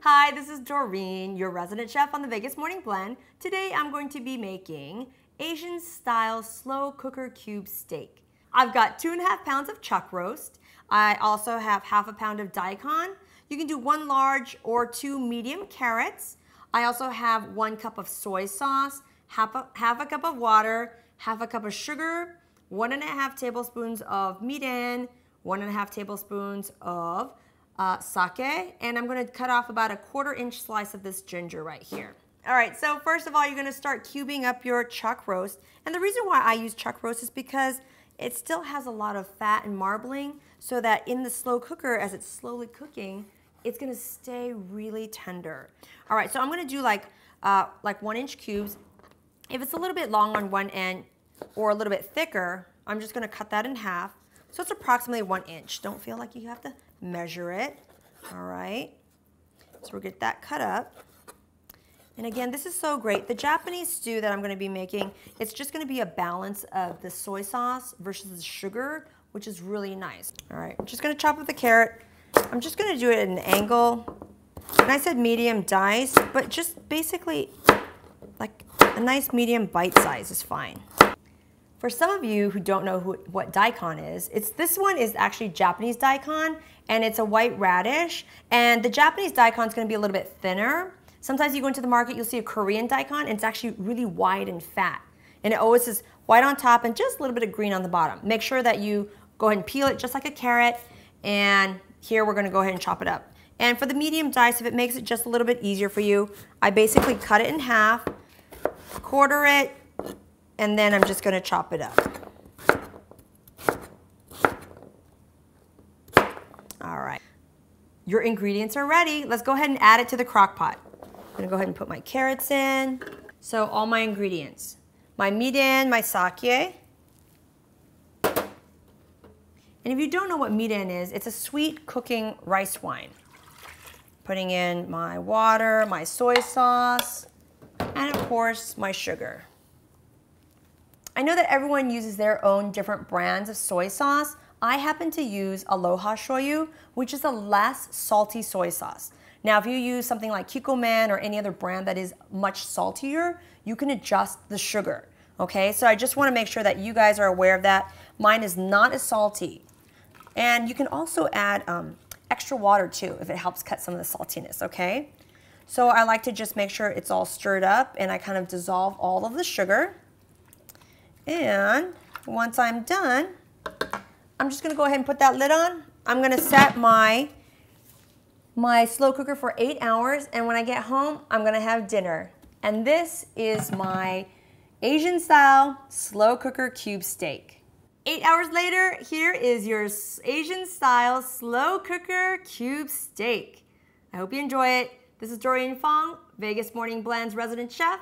Hi, this is Doreen, your resident chef on the Vegas Morning Blend. Today I'm going to be making Asian style slow cooker cube steak. I've got 2.5 pounds of chuck roast. I also have 1/2 pound of daikon. You can do 1 large or 2 medium carrots. I also have 1 cup of soy sauce, half a cup of water, 1/2 cup of sugar, 1.5 tablespoons of mirin, 1.5 tablespoons of sake, and I'm going to cut off about a 1/4 inch slice of this ginger right here. All right, so first of all, you're going to start cubing up your chuck roast, and the reason why I use chuck roast is because it still has a lot of fat and marbling, so that in the slow cooker, as it's slowly cooking, it's going to stay really tender. All right, so I'm going to do like 1-inch cubes. If it's a little bit long on one end or a little bit thicker, I'm just going to cut that in half. So it's approximately 1 inch. Don't feel like you have to measure it. All right. So we'll get that cut up. And again, this is so great. The Japanese stew that I'm going to be making, it's just going to be a balance of the soy sauce versus the sugar, which is really nice. All right, I'm just going to chop up the carrot. I'm just going to do it at an angle. And I said medium dice, but just basically like a nice medium bite size is fine. For some of you who don't know what daikon is, this one is actually Japanese daikon, and it's a white radish. And the Japanese daikon is going to be a little bit thinner. Sometimes you go into the market, you'll see a Korean daikon, and it's actually really wide and fat. And it always is white on top and just a little bit of green on the bottom. Make sure that you go ahead and peel it just like a carrot. And here we're going to go ahead and chop it up. And for the medium dice, if it makes it just a little bit easier for you, I basically cut it in half, quarter it, and then I'm just going to chop it up. All right. Your ingredients are ready. Let's go ahead and add it to the crock pot. I'm going to go ahead and put my carrots in. So all my ingredients. My mirin, my sake. And if you don't know what mirin is, it's a sweet cooking rice wine. Putting in my water, my soy sauce, and of course my sugar. I know that everyone uses their own different brands of soy sauce. I happen to use Aloha Shoyu, which is a less salty soy sauce. Now, if you use something like Kikkoman or any other brand that is much saltier, you can adjust the sugar, okay? So I just want to make sure that you guys are aware of that. Mine is not as salty. And you can also add extra water too, if it helps cut some of the saltiness, okay? So I like to just make sure it's all stirred up, and I kind of dissolve all of the sugar. And once I'm done, I'm just going to go ahead and put that lid on. I'm going to set my slow cooker for 8 hours, and when I get home, I'm going to have dinner. And this is my Asian style slow cooker cube steak. 8 hours later, here is your Asian style slow cooker cube steak. I hope you enjoy it. This is Doreen Fang, Vegas Morning Blend's resident chef.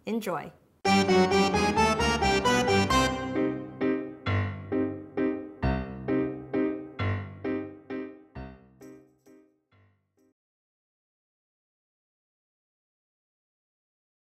Enjoy.